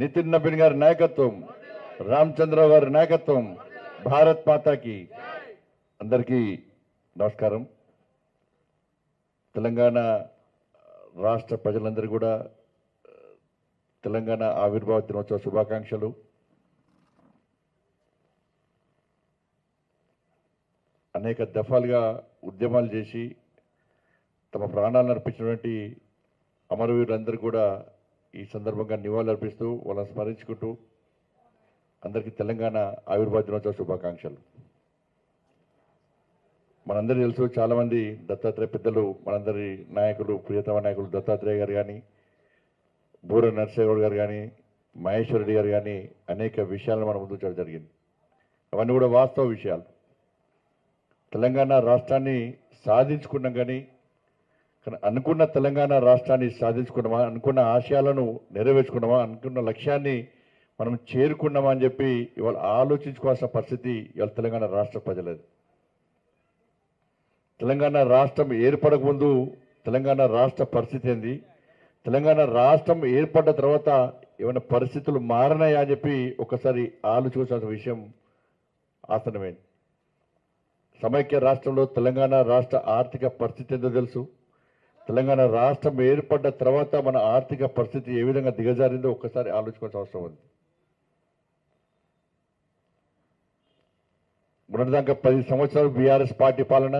నితిన్ నబీన్ గారి నాయకత్వం, రామచంద్రరావు గారి నాయకత్వం, భారత్ మాతాకి. అందరికీ నమస్కారం. తెలంగాణ రాష్ట్ర ప్రజలందరూ కూడా తెలంగాణ ఆవిర్భావ దినోత్సవ శుభాకాంక్షలు. అనేక దఫాలుగా ఉద్యమాలు చేసి తమ ప్రాణాలను అర్పించినటువంటి అమరవీరులందరూ కూడా ఈ సందర్భంగా నివాళులు అర్పిస్తూ వాళ్ళని స్మరించుకుంటూ అందరికీ తెలంగాణ ఆవిర్భావ దినోత్సవ శుభాకాంక్షలు. మనందరూ తెలుసు, చాలామంది దత్తాత్రేయ పెద్దలు, మనందరి నాయకులు, ప్రియతమ నాయకులు దత్తాత్రేయ గారు కానీ, బూర నరసింహగౌడ్ గారు కానీ, మహేశ్వర్ రెడ్డి గారు కానీ అనేక విషయాలను మన ముందు చూడడం జరిగింది. అవన్నీ కూడా వాస్తవ విషయాలు. తెలంగాణ రాష్ట్రాన్ని సాధించుకున్నాం కానీ అనుకున్న తెలంగాణ రాష్ట్రాన్ని సాధించుకున్నామా, అనుకున్న ఆశయాలను నెరవేర్చుకున్నామా, అనుకున్న లక్ష్యాన్ని మనం చేరుకున్నామా అని చెప్పి ఇవాళ ఆలోచించుకోవాల్సిన పరిస్థితి ఇవాళ తెలంగాణ రాష్ట్ర ప్రజలది. తెలంగాణ రాష్ట్రం ఏర్పడక ముందు తెలంగాణ రాష్ట్ర పరిస్థితి ఏంది, తెలంగాణ రాష్ట్రం ఏర్పడ్డ తర్వాత ఏమైనా పరిస్థితులు మారినాయా అని చెప్పి ఒకసారి ఆలోచించాల్సిన విషయం ఆసనమైంది. సమైక్య రాష్ట్రంలో తెలంగాణ రాష్ట్ర ఆర్థిక పరిస్థితి ఏందో తెలుసు. తెలంగాణ రాష్ట్రం ఏర్పడ్డ తర్వాత మన ఆర్థిక పరిస్థితి ఏ విధంగా దిగజారిందో ఒక్కసారి ఆలోచించాల్సిన అవసరం ఉంది. మొన్నటిదాకా 10 సంవత్సరాలు బీఆర్ఎస్ పార్టీ పాలన,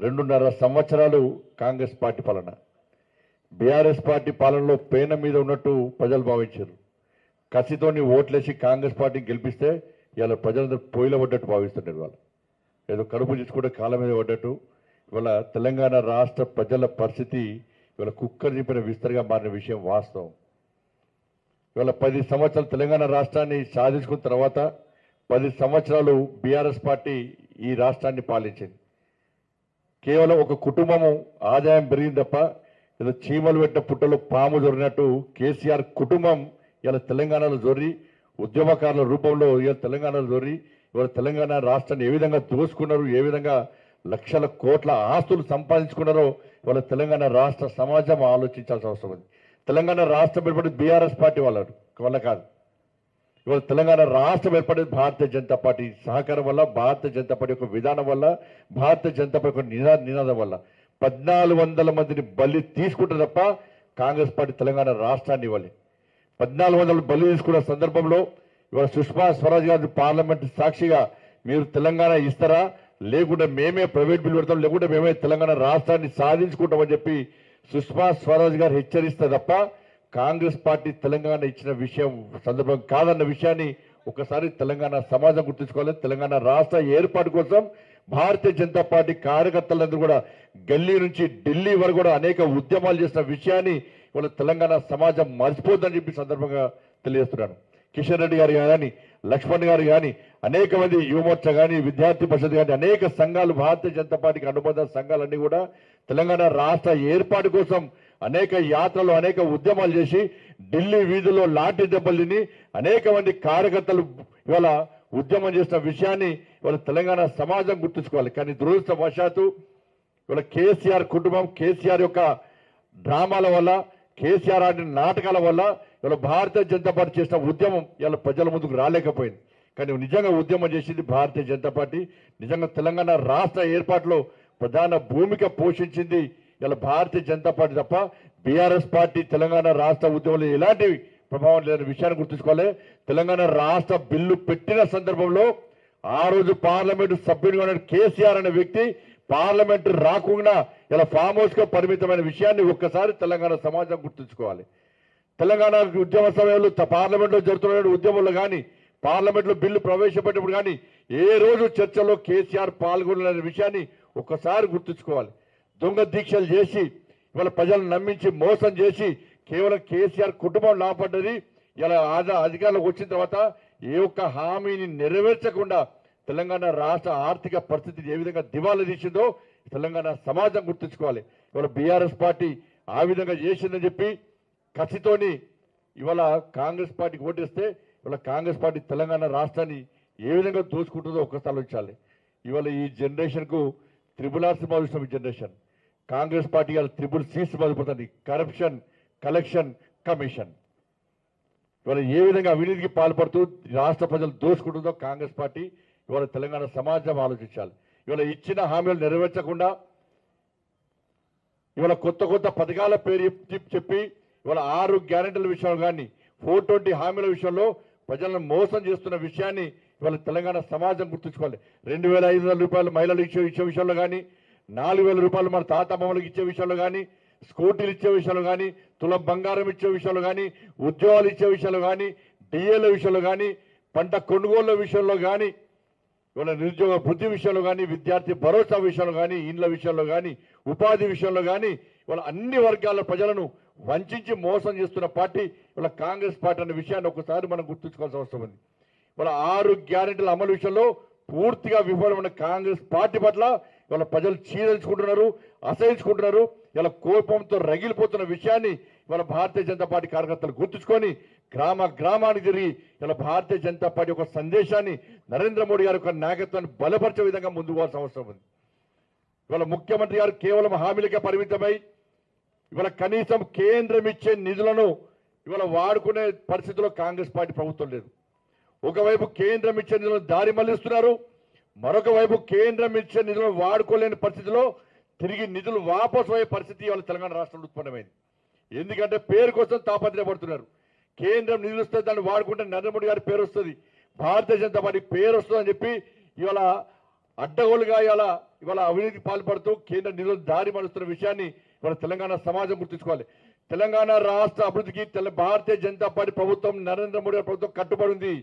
2.5 సంవత్సరాలు కాంగ్రెస్ పార్టీ పాలన. బీఆర్ఎస్ పార్టీ పాలనలో పేన మీద ఉన్నట్టు ప్రజలు భావించారు. కసితోని ఓట్లేసి కాంగ్రెస్ పార్టీని గెలిపిస్తే ఇవాళ ప్రజలందరూ పొయ్యిలో పడ్డట్టు భావిస్తున్నారు. వాళ్ళు ఏదో కడుపు తీసుకుంటే కాళ్ళ మీద పడ్డట్టు ఇవాళ తెలంగాణ రాష్ట్ర ప్రజల పరిస్థితి ఇవాళ కుక్కర్ చింపిన విస్తరగా మారిన విషయం వాస్తవం. ఇవాళ 10 సంవత్సరాలు తెలంగాణ రాష్ట్రాన్ని సాధించుకున్న తర్వాత 10 సంవత్సరాలు బీఆర్ఎస్ పార్టీ ఈ రాష్ట్రాన్ని పాలించింది. కేవలం ఒక కుటుంబము ఆదాయం పెరిగింది తప్ప ఏదో చీమలు పెట్టిన పుట్టలో పాము జొరినట్టు కేసీఆర్ కుటుంబం ఇలా తెలంగాణలో జొర్రి, ఉద్యమకారుల రూపంలో ఇలా తెలంగాణలో జొర్రి ఇవాళ తెలంగాణ రాష్ట్రాన్ని ఏ విధంగా దోసుకున్నారు, ఏ విధంగా లక్షల కోట్ల ఆస్తులు సంపాదించుకున్నారో ఇవాళ తెలంగాణ రాష్ట్ర సమాజం ఆలోచించాల్సిన అవసరం ఉంది. తెలంగాణ రాష్ట్రం ఏర్పడింది బీఆర్ఎస్ పార్టీ వల్ల కాదు. ఇవాళ తెలంగాణ రాష్ట్రం ఏర్పడేది భారతీయ జనతా పార్టీ సహకారం వల్ల, భారతీయ జనతా పార్టీ యొక్క విధానం వల్ల, భారతీయ జనతా పార్టీ యొక్క నినాదం వల్ల. 1400 మందిని బలి తీసుకుంటే తప్ప కాంగ్రెస్ పార్టీ తెలంగాణ రాష్ట్రాన్ని ఇవ్వాలి. 1400 బలి తీసుకున్న సందర్భంలో ఇవాళ సుష్మా స్వరాజ్ గారి పార్లమెంట్ సాక్షిగా మీరు తెలంగాణ ఇస్తారా, లేకుంటే మేమే ప్రైవేట్ బిల్ పెడతాం, లేకుంటే మేమే తెలంగాణ రాష్ట్రాన్ని సాధించుకుంటామని చెప్పి సుష్మా స్వరాజ్ గారు హెచ్చరిస్తే తప్ప కాంగ్రెస్ పార్టీ తెలంగాణ ఇచ్చిన విషయం సందర్భం కాదన్న విషయాన్ని ఒకసారి తెలంగాణ సమాజం గుర్తుంచుకోవాలి. తెలంగాణ రాష్ట్ర ఏర్పాటు కోసం భారతీయ జనతా పార్టీ కార్యకర్తలందరూ కూడా గల్లీ నుంచి ఢిల్లీ వరకు కూడా అనేక ఉద్యమాలు చేసిన విషయాన్ని ఇవాళ తెలంగాణ సమాజం మర్చిపోద్దని చెప్పి సందర్భంగా తెలియజేస్తున్నాను. కిషన్ రెడ్డి గారు కానీ, లక్ష్మణ్ గారు కానీ, అనేక మంది యువమోర్చా కానీ, విద్యార్థి పరిషత్ కానీ, అనేక సంఘాలు, భారతీయ జనతా పార్టీకి అనుబంధ సంఘాలన్నీ కూడా తెలంగాణ రాష్ట్ర ఏర్పాటు కోసం అనేక యాత్రలు, అనేక ఉద్యమాలు చేసి ఢిల్లీ వీధుల్లో లాఠీ దెబ్బలు తిని అనేక మంది కార్యకర్తలు ఇవాళ ఉద్యమం చేసిన విషయాన్ని ఇవాళ తెలంగాణ సమాజం గుర్తుంచుకోవాలి. కానీ దురదృష్టవశాత్తు ఇవాళ కేసీఆర్ కుటుంబం, కేసీఆర్ యొక్క డ్రామాల వల్ల, కేసీఆర్ ఆడిన నాటకాల వల్ల ఇవాళ భారతీయ జనతా పార్టీ చేసిన ఉద్యమం ఇవాళ ప్రజల ముందుకు రాలేకపోయింది. కానీ నిజంగా ఉద్యమం చేసింది భారతీయ జనతా పార్టీ. నిజంగా తెలంగాణ రాష్ట్ర ఏర్పాటులో ప్రధాన భూమిక పోషించింది ఇలా భారతీయ జనతా పార్టీ తప్ప బీఆర్ఎస్ పార్టీ తెలంగాణ రాష్ట్ర ఉద్యమంలో ఎలాంటి ప్రభావం లేని విషయాన్ని గుర్తుంచుకోవాలి. తెలంగాణ రాష్ట్ర బిల్లు పెట్టిన సందర్భంలో ఆ రోజు పార్లమెంటు సభ్యుడిగా ఉన్న కేసీఆర్ అనే వ్యక్తి పార్లమెంటు రాకుండా ఇలా ఫామ్ హౌస్ గా పరిమితమైన విషయాన్ని ఒక్కసారి తెలంగాణ సమాజం గుర్తుంచుకోవాలి. తెలంగాణ ఉద్యమ సమయంలో పార్లమెంట్లో జరుగుతున్న ఉద్యమంలో కానీ, పార్లమెంట్లో బిల్లు ప్రవేశపెట్టినప్పుడు కానీ ఏ రోజు చర్చలో కేసీఆర్ పాల్గొనలేని విషయాన్ని ఒక్కసారి గుర్తుంచుకోవాలి. దొంగ దీక్షలు చేసి ఇవాళ ప్రజలను నమ్మించి మోసం చేసి కేవలం కేసీఆర్ కుటుంబం లాభపడ్డది. ఇలా అధికారంలోకి వచ్చిన తర్వాత ఏ ఒక్క హామీని నెరవేర్చకుండా తెలంగాణ రాష్ట్ర ఆర్థిక పరిస్థితి ఏ విధంగా దివాలా తీసిందో తెలంగాణ సమాజం గుర్తుంచుకోవాలి. ఇవాళ బీఆర్ఎస్ పార్టీ ఆ విధంగా చేసిందని చెప్పి కసితోని ఇవాళ కాంగ్రెస్ పార్టీకి ఓటేస్తే ఇవాళ కాంగ్రెస్ పార్టీ తెలంగాణ రాష్ట్రాన్ని ఏ విధంగా దోచుకుంటుందో ఒక్కసారి ఆలోచించాలి. ఇవాళ ఈ జనరేషన్కు RRR cinema generation, Congress party CCC మొదలుపోతుంది. Corruption, collection, commission. ఇవాళ ఏ విధంగా అవినీతికి పాల్పడుతూ రాష్ట్ర ప్రజలు దోచుకుంటుందో కాంగ్రెస్ పార్టీ ఇవాళ తెలంగాణ సమాజం ఆలోచించాలి. ఇవాళ ఇచ్చిన హామీలు నెరవేర్చకుండా ఇవాళ కొత్త కొత్త పథకాల పేరు చెప్పి ఇవాళ 6 గ్యారెంటీల విషయంలో కానీ 420 హామీల విషయంలో ప్రజలను మోసం చేస్తున్న విషయాన్ని ఇవాళ తెలంగాణ సమాజం గుర్తుంచుకోవాలి. 2,500 రూపాయలు మహిళలు ఇచ్చే విషయంలో కానీ 4,000 రూపాయలు మన తాతమ్మలకు ఇచ్చే విషయంలో కానీ స్కూటీలు ఇచ్చే విషయంలో కానీ తులం బంగారం ఇచ్చే విషయంలో కానీ ఉద్యోగాలు ఇచ్చే విషయంలో కానీ డిఏల విషయంలో కానీ పంట కొనుగోళ్ల విషయంలో కానీ ఇవాళ నిరుద్యోగ వృద్ధి విషయంలో కానీ విద్యార్థి భరోసా విషయంలో కానీ ఇండ్ల విషయంలో కానీ ఉపాధి విషయంలో కానీ ఇవాళ అన్ని వర్గాల ప్రజలను వంచి మోసం చేస్తున్న పార్టీ ఇవాళ కాంగ్రెస్ పార్టీ అనే విషయాన్ని ఒకసారి మనం గుర్తుంచుకోవాల్సిన అవసరం ఉంది. ఇవాళ 6 గ్యారెంటీల అమలు విషయంలో పూర్తిగా విఫలమైన కాంగ్రెస్ పార్టీ పట్ల ఇవాళ ప్రజలు చీదరించుకుంటున్నారు, అసహించుకుంటున్నారు. ఇలా కోపంతో రగిలిపోతున్న విషయాన్ని ఇవాళ భారతీయ జనతా పార్టీ కార్యకర్తలు గుర్తుంచుకొని గ్రామానికి తిరిగి ఇలా భారతీయ జనతా పార్టీ ఒక సందేశాన్ని నరేంద్ర మోడీ గారి యొక్క నాయకత్వాన్ని బలపరిచే విధంగా ముందుకు పోవాల్సిన అవసరం ఉంది. ఇవాళ ముఖ్యమంత్రి గారు కేవలం హామీలకే పరిమితమై ఇవాళ కనీసం కేంద్రం ఇచ్చే నిధులను ఇవాళ వాడుకునే పరిస్థితిలో కాంగ్రెస్ పార్టీ ప్రభుత్వం లేదు. ఒకవైపు కేంద్రం ఇచ్చే నిధులను దారి మళ్లిస్తున్నారు, మరొక వైపు కేంద్రం ఇచ్చే నిధులను వాడుకోలేని పరిస్థితిలో తిరిగి నిధులు వాపసు అయ్యే పరిస్థితి ఇవాళ తెలంగాణ రాష్ట్రంలో ఉత్పన్నమైంది. ఎందుకంటే పేరు కోసం తాపత్రయపడుతున్నారు. కేంద్రం నిధులు వస్తే దాన్ని వాడుకుంటే నరేంద్ర మోడీ గారి పేరు వస్తుంది, భారతీయ జనతా పార్టీ పేరు వస్తుందని చెప్పి ఇవాళ అడ్డగోలుగా ఇవాళ అవినీతికి పాల్పడుతూ కేంద్ర నిధులు దారి మలుస్తున్న విషయాన్ని ఇవాళ తెలంగాణ సమాజం గుర్తుంచుకోవాలి. తెలంగాణ రాష్ట్ర అభివృద్ధికి భారతీయ జనతా పార్టీ ప్రభుత్వం నరేంద్ర మోడీ గారి ప్రభుత్వం కట్టుబడి ఉంది.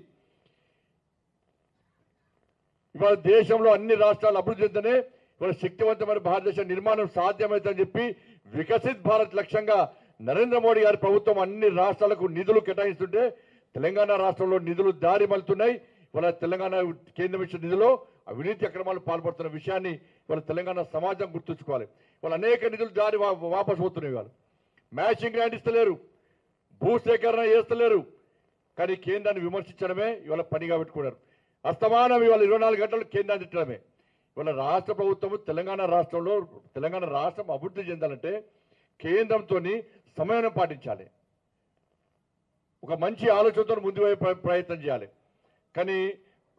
ఇవాళ దేశంలో అన్ని రాష్ట్రాలు అభివృద్ధి చెందనే ఇవాళ శక్తివంతమైన భారతదేశ నిర్మాణం సాధ్యమవుతుందని చెప్పి వికసిత్ భారత్ లక్ష్యంగా నరేంద్ర మోడీ గారి ప్రభుత్వం అన్ని రాష్ట్రాలకు నిధులు కేటాయిస్తుంటే తెలంగాణ రాష్ట్రంలో నిధులు దారి మలుతున్నాయి. ఇవాళ తెలంగాణ కేంద్రం ఇచ్చిన నిధులో అవినీతి అక్రమాలు పాల్పడుతున్న విషయాన్ని ఇవాళ తెలంగాణ సమాజం గుర్తుంచుకోవాలి. ఇవాళ అనేక నిధులు దారి వాపసు పోతున్నాయి. ఇవాళ మ్యాచింగ్ గ్రాంట్ ఇస్తలేరు, భూసేకరణ చేస్తలేరు, కానీ కేంద్రాన్ని విమర్శించడమే ఇవాళ పనిగా పెట్టుకున్నారు. అస్తమానం ఇవాళ 24 గంటలు కేంద్రాన్ని తిట్టడమే. ఇవాళ రాష్ట్ర ప్రభుత్వం తెలంగాణ రాష్ట్రం అభివృద్ధి చెందాలంటే కేంద్రంతో సమన్వయం పాటించాలి, ఒక మంచి ఆలోచనతో ముందు ప్రయత్నం చేయాలి. కానీ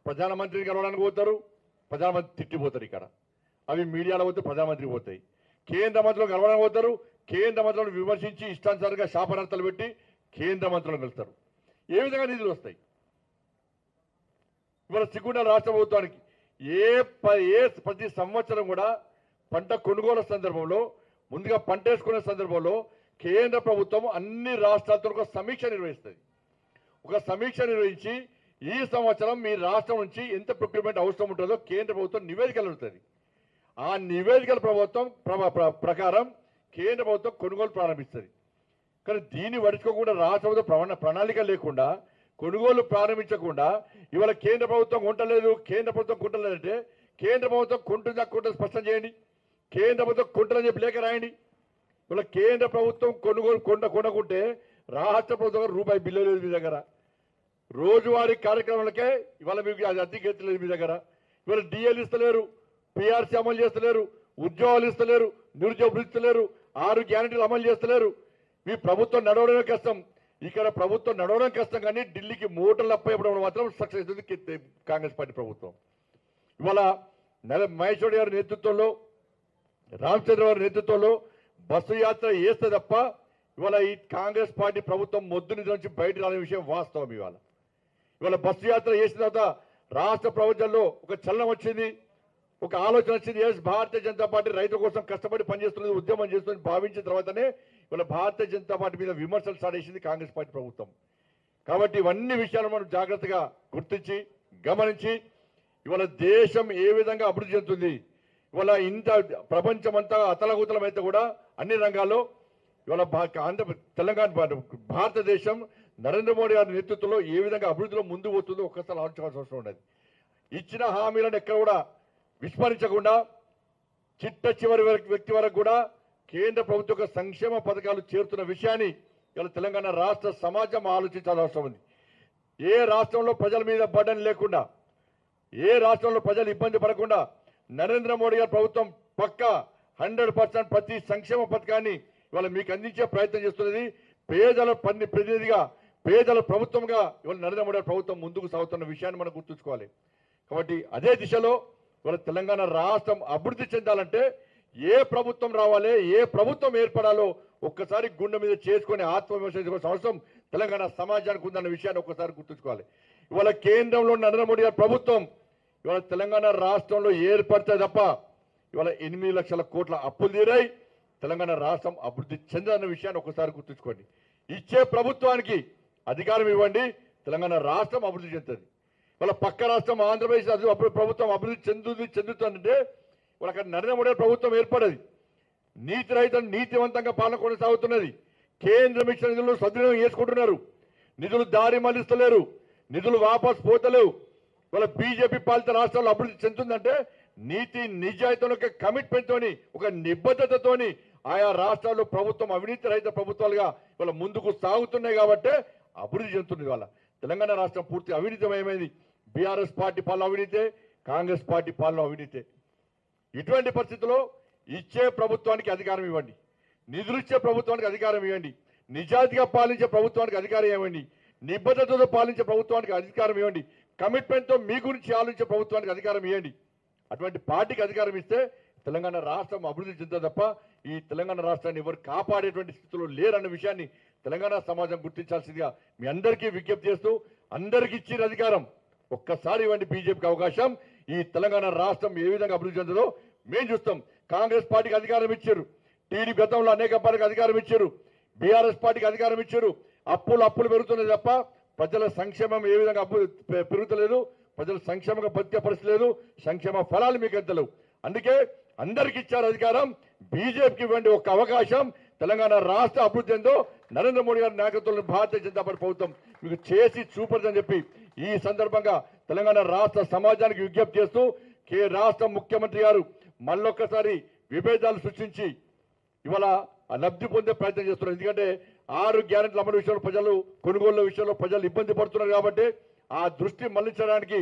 ప్రధానమంత్రిని కలవడానికి పోతారు, ప్రధానమంత్రి తిట్టిపోతారు. ఇక్కడ అవి మీడియాలో పోతే ప్రధానమంత్రికి పోతాయి. కేంద్ర మంత్రులు కలవడానికి పోతారు, కేంద్ర మంత్రులను విమర్శించి ఇష్టానుసారంగా శాపనార్థాలు పెట్టి కేంద్ర మంత్రులను కలుస్తారు. ఏ విధంగా నిధులు వస్తాయి? ఇవాళ సిగ్గుండాలి రాష్ట్ర ప్రభుత్వానికి. ప్రతి సంవత్సరం కూడా పంట కొనుగోలు సందర్భంలో ముందుగా పంట వేసుకునే సందర్భంలో కేంద్ర ప్రభుత్వం అన్ని రాష్ట్రాలతో ఒక సమీక్ష నిర్వహిస్తుంది. ఒక సమీక్ష నిర్వహించి ఈ సంవత్సరం మీ రాష్ట్రం నుంచి ఎంత ప్రొక్యూర్మెంట్ అవసరం ఉంటుందో కేంద్ర ప్రభుత్వం నివేదికలు ఉంటుంది. ఆ నివేదికల ప్రకారం కేంద్ర ప్రభుత్వం కొనుగోలు ప్రారంభిస్తుంది. కానీ దీన్ని పడుచుకోకుండా రాష్ట్ర ప్రభుత్వం ప్రణాళిక లేకుండా కొనుగోలు ప్రారంభించకుండా ఇవాళ కేంద్ర ప్రభుత్వం కొంటలేదు, కేంద్ర ప్రభుత్వం కొంటలేదంటే కేంద్ర ప్రభుత్వం కొంటుందా కొంటుంది స్పష్టం చేయండి. కేంద్ర ప్రభుత్వం కొంటలని చెప్పి లేఖ రాయండి. ఇవాళ కేంద్ర ప్రభుత్వం కొనుగోలు కొనకుంటే రాష్ట్ర ప్రభుత్వం రూపాయి బిల్లు లేదు మీ దగ్గర. రోజువారీ కార్యక్రమాలకే ఇవాళ మీకు అద్దెకెత్తలేదు మీ దగ్గర. ఇవాళ డిఎల్ ఇస్తలేరు, పిఆర్సీ అమలు చేస్తలేరు, ఉద్యోగాలు ఇస్తలేరు, నిరుద్యోగ వృత్తి ఇస్తలేరు, 6 గ్యారెంటీలు అమలు చేస్తలేరు. మీ ప్రభుత్వం నడవడమే కష్టం. ఇక్కడ ప్రభుత్వం నడవడం కష్టం, కానీ ఢిల్లీకి మూటలు అప్పయ్యడం మాత్రం సక్సెస్ అవుతుంది కాంగ్రెస్ పార్టీ ప్రభుత్వం. ఇవాళ మహేశ్వరి గారి నేతృత్వంలో, రామచంద్ర గారి నేతృత్వంలో బస్సు యాత్ర చేస్తే తప్ప ఇవాళ ఈ కాంగ్రెస్ పార్టీ ప్రభుత్వం మొద్దు నిధి నుంచి బయట రాని విషయం వాస్తవం. ఇవాళ బస్సు యాత్ర చేసిన తర్వాత రాష్ట్ర ప్రభుత్వంలో ఒక చలనం వచ్చింది, ఒక ఆలోచన వచ్చింది. భారతీయ జనతా పార్టీ రైతుల కోసం కష్టపడి పనిచేస్తున్నది, ఉద్యమం చేస్తుంది భావించిన తర్వాతనే ఇవాళ భారతీయ జనతా పార్టీ మీద విమర్శలు స్టార్ట్ చేసింది కాంగ్రెస్ పార్టీ ప్రభుత్వం. కాబట్టి ఇవన్నీ విషయాలు మనం జాగ్రత్తగా గుర్తించి గమనించి ఇవాళ దేశం ఏ విధంగా అభివృద్ధి చెందుతుంది, ఇవాళ ఇంత ప్రపంచమంతా అతలగుతలమైతే కూడా అన్ని రంగాల్లో ఇవాళ తెలంగాణ భారతదేశం నరేంద్ర మోడీ గారి నేతృత్వంలో ఏ విధంగా అభివృద్ధిలో ముందు పోతుందో ఒక్కసారి ఆలోచించాల్సిన అవసరం ఉండదు. ఇచ్చిన హామీలను ఎక్కడ కూడా విస్మరించకుండా చిట్ట చివరి వ్యక్తి వరకు కూడా కేంద్ర ప్రభుత్వ యొక్క సంక్షేమ పథకాలు చేరుతున్న విషయాన్ని ఇలా తెలంగాణ రాష్ట్ర సమాజం ఆలోచించాల్సిన అవసరం ఉంది. ఏ రాష్ట్రంలో ప్రజల మీద బర్డెన్ లేకుండా, ఏ రాష్ట్రంలో ప్రజలు ఇబ్బంది పడకుండా నరేంద్ర మోడీ గారి ప్రభుత్వం పక్కా 100% ప్రతి సంక్షేమ పథకాన్ని ఇవాళ మీకు అందించే ప్రయత్నం చేస్తున్నది. పేదల ప్రతినిధిగా పేదల ప్రభుత్వంగా ఇవాళ నరేంద్ర మోడీ ప్రభుత్వం ముందుకు సాగుతున్న విషయాన్ని మనం గుర్తుంచుకోవాలి. కాబట్టి అదే దిశలో ఇవాళ తెలంగాణ రాష్ట్రం అభివృద్ధి చెందాలంటే ఏ ప్రభుత్వం రావాలి, ఏ ప్రభుత్వం ఏర్పడాలో ఒక్కసారి గుండె మీద చేసుకుని ఆత్మవిమర్శ చేసుకోవాల్సిన అవసరం తెలంగాణ సమాజానికి ఉందన్న విషయాన్ని ఒక్కసారి గుర్తుంచుకోవాలి. ఇవాళ కేంద్రంలో నరేంద్ర మోడీ గారి ప్రభుత్వం ఇవాళ తెలంగాణ రాష్ట్రంలో ఏర్పడితే తప్ప ఇవాళ 8 లక్షల కోట్ల అప్పులు తీరాయి. తెలంగాణ రాష్ట్రం అభివృద్ధి చెందదన్న విషయాన్ని ఒకసారి గుర్తుంచుకోండి. ఇచ్చే ప్రభుత్వానికి అధికారం ఇవ్వండి, తెలంగాణ రాష్ట్రం అభివృద్ధి చెందుతుంది. వాళ్ళ పక్క రాష్ట్రం ఆంధ్రప్రదేశ్ ప్రభుత్వం అభివృద్ధి చెందుతుందంటే వాళ్ళ అక్కడ నరేంద్ర మోడీ ప్రభుత్వం ఏర్పడది. నీతి రహిత నీతివంతంగా పాలన కొనసాగుతున్నది. కేంద్రం ఇచ్చిన నిధులను సద్వినియోగం చేసుకుంటున్నారు. నిధులు దారి మళ్లిస్తలేరు, నిధులు వాపసు పోతలేవు. వాళ్ళ బీజేపీ పాలిత రాష్ట్రాల్లో అభివృద్ధి చెందుతుందంటే నీతి నిజాయితీలో కమిట్మెంట్ తోని, ఒక నిబద్ధతతోని ఆయా రాష్ట్రాల్లో ప్రభుత్వం అవినీతి రహిత ప్రభుత్వాలుగా వాళ్ళ ముందుకు సాగుతున్నాయి కాబట్టే అభివృద్ధి చెందుతుంది. వాళ్ళ తెలంగాణ రాష్ట్రం పూర్తి అవినీతమయమైంది. బీఆర్ఎస్ పార్టీ పాలన అవినీతే, కాంగ్రెస్ పార్టీ పాలన అవినీతే. ఇటువంటి పరిస్థితుల్లో ఇచ్చే ప్రభుత్వానికి అధికారం ఇవ్వండి, నిధులు ఇచ్చే ప్రభుత్వానికి అధికారం ఇవ్వండి, నిజాయితీగా పాలించే ప్రభుత్వానికి అధికారం ఇవ్వండి, నిబద్ధతతో పాలించే ప్రభుత్వానికి అధికారం ఇవ్వండి, కమిట్మెంట్తో మీ గురించి ఆలోచించే ప్రభుత్వానికి అధికారం ఇవ్వండి. అటువంటి పార్టీకి అధికారం ఇస్తే తెలంగాణ రాష్ట్రం అభివృద్ధి చెందుతుంది తప్ప ఈ తెలంగాణ రాష్ట్రాన్ని ఎవరు కాపాడేటువంటి స్థితిలో లేరన్న విషయాన్ని తెలంగాణ సమాజం గుర్తించాల్సిందిగా మీ అందరికీ విజ్ఞప్తి చేస్తూ, అందరికీ ఇచ్చిన అధికారం ఒక్కసారి ఇవ్వండి బీజేపీకి అవకాశం. ఈ తెలంగాణ రాష్ట్రం ఏ విధంగా అభివృద్ధి చెందుతుందో మేము చూస్తాం. కాంగ్రెస్ పార్టీకి అధికారం ఇచ్చారు, టీడీపీ గతంలో అనేక పార్టీకి అధికారం ఇచ్చారు, బీఆర్ఎస్ పార్టీకి అధికారం ఇచ్చారు. అప్పులు పెరుగుతున్నాయి తప్ప ప్రజల సంక్షేమం ఏ విధంగా పెరుగుతలేదు, ప్రజల సంక్షేమంగా బతికే పరిస్థితి లేదు, సంక్షేమ ఫలాలు మీకు ఎంతలేవు. అందుకే అందరికి ఇచ్చారు అధికారం, బీజేపీకి ఇవ్వండి ఒక్క అవకాశం. తెలంగాణ రాష్ట్ర అభివృద్ధి ఎందో నరేంద్ర మోడీ గారి నాయకత్వంలో భారతీయ జనతా పార్టీ ప్రభుత్వం మీకు చేసి చూపదని చెప్పి ఈ సందర్భంగా తెలంగాణ రాష్ట్ర సమాజానికి విజ్ఞప్తి చేస్తూ రాష్ట్ర ముఖ్యమంత్రి గారు మళ్ళొక్కసారి విభేదాలు సృష్టించి ఇవాళ లబ్ధి పొందే ప్రయత్నం చేస్తున్నారు. ఎందుకంటే 6 గ్యారెంటీల అమలు విషయంలో ప్రజలు, కొనుగోళ్ల విషయంలో ప్రజలు ఇబ్బంది పడుతున్నారు కాబట్టి ఆ దృష్టి మళ్లించడానికి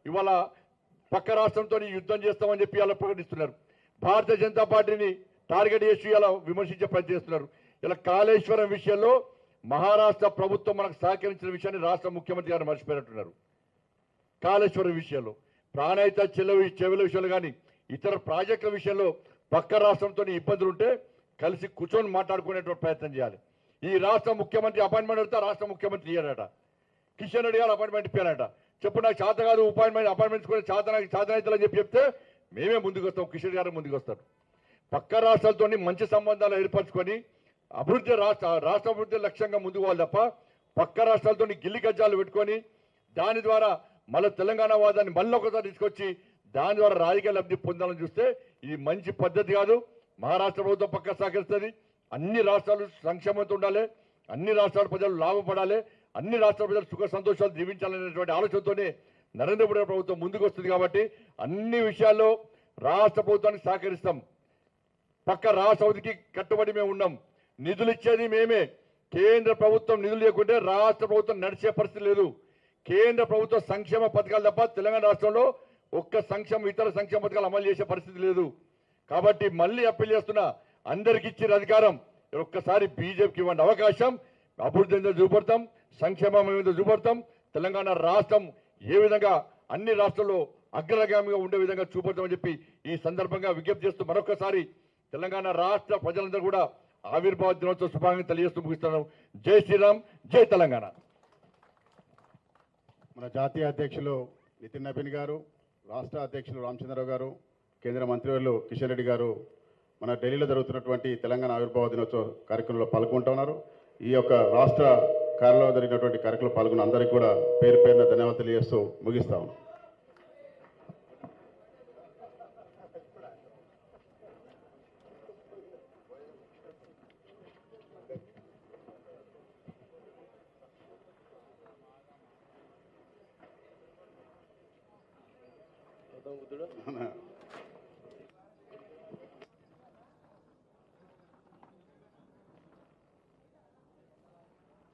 ఇవాళ పక్క రాష్ట్రంతో యుద్ధం చేస్తామని చెప్పి ఇలా ప్రకటిస్తున్నారు. భారతీయ జనతా పార్టీని టార్గెట్ చేసి ఇలా విమర్శించే ప్రయత్నం చేస్తున్నారు. ఇలా కాళేశ్వరం విషయంలో మహారాష్ట్ర ప్రభుత్వం మనకు సహకరించిన విషయాన్ని రాష్ట్ర ముఖ్యమంత్రి గారు మర్చిపోయినట్టున్నారు. కాళేశ్వరం విషయంలో, ప్రాణహిత చెవుల విషయంలో కానీ ఇతర ప్రాజెక్టుల విషయంలో పక్క రాష్ట్రంతో ఇబ్బందులు ఉంటే కలిసి కూర్చొని మాట్లాడుకునేటువంటి ప్రయత్నం చేయాలి. ఈ రాష్ట్ర ముఖ్యమంత్రి అపాయింట్మెంట్ అడితే రాష్ట్ర ముఖ్యమంత్రి ఇయ్యాడట, కిషన్ రెడ్డి గారు అపాయింట్మెంట్ ఇప్పారట. చెప్పు నాకు చేత కాదు అపాయింట్మెంట్స్ కూడా చేతనైతలని చెప్తే మేమే ముందుకు వస్తాం, కిషన్ గారు ముందుకు వస్తారు. పక్క రాష్ట్రాలతో మంచి సంబంధాలు ఏర్పరచుకొని అభివృద్ధి రాష్ట్ర అభివృద్ధి లక్ష్యంగా ముందుకు పోవాలి తప్ప పక్క రాష్ట్రాలతో గిల్లి గజ్జాలు పెట్టుకొని దాని ద్వారా మళ్ళీ తెలంగాణ వాదాన్ని మళ్ళీ ఒకసారి తీసుకొచ్చి దాని ద్వారా రాజకీయ లబ్ధి పొందాలని చూస్తే ఇది మంచి పద్ధతి కాదు. మహారాష్ట్ర ప్రభుత్వం పక్క సహకరిస్తుంది. అన్ని రాష్ట్రాలు సంక్షేమంతో ఉండాలి, అన్ని రాష్ట్రాల ప్రజలు లాభపడాలి, అన్ని రాష్ట్రాల ప్రజలు సుఖ సంతోషాలు జీవించాలనేటువంటి ఆలోచనతోనే నరేంద్ర మోడీ ప్రభుత్వం ముందుకు వస్తుంది. కాబట్టి అన్ని విషయాల్లో రాష్ట్ర ప్రభుత్వానికి సహకరిస్తాం. పక్క రాష్ట్ర అభివృద్ధికి కట్టుబడి మేము ఉన్నాం. నిధులు ఇచ్చేది మేమే. కేంద్ర ప్రభుత్వం నిధులు లేకుంటే రాష్ట్ర ప్రభుత్వం నడిచే పరిస్థితి లేదు. కేంద్ర ప్రభుత్వ సంక్షేమ పథకాలు తప్ప తెలంగాణ రాష్ట్రంలో ఒక్క ఇతర సంక్షేమ పథకాలు అమలు చేసే పరిస్థితి లేదు. కాబట్టి మళ్ళీ అప్పీల్ చేస్తున్నా, అందరికి ఇచ్చిన అధికారం ఒక్కసారి బీజేపీకి ఇవ్వండి అవకాశం. అభివృద్ధి ఏందో చూపడతాం, సంక్షేమం ఏదో చూపడతాం. తెలంగాణ రాష్ట్రం ఏ విధంగా అన్ని రాష్ట్రాల్లో అగ్రగామిగా ఉండే విధంగా చూపడతామని చెప్పి ఈ సందర్భంగా విజ్ఞప్తి చేస్తూ మరొకసారి తెలంగాణ రాష్ట్ర ప్రజలందరూ కూడా ఆవిర్భావ దినోత్సవ శుభాకాంక్షలు తెలియజేస్తూ ముగిస్తున్నాను. జై శ్రీరామ్, జై తెలంగాణ. మన జాతీయ అధ్యక్షులు నితిన్ నబీన్ గారు, రాష్ట్ర అధ్యక్షులు రామచంద్రరావు గారు, కేంద్ర మంత్రివర్యులు కిషన్ రెడ్డి గారు మన ఢిల్లీలో జరుగుతున్నటువంటి తెలంగాణ ఆవిర్భావ దినోత్సవ కార్యక్రమంలో పాల్గొంటున్నారు. ఈ యొక్క రాష్ట్ర కార్యాలయంలో జరిగినటువంటి కార్యక్రమంలో పాల్గొన్న అందరికీ కూడా పేరు పేరున ధన్యవాదాలు తెలియజేస్తూ ముగిస్తాము. Ada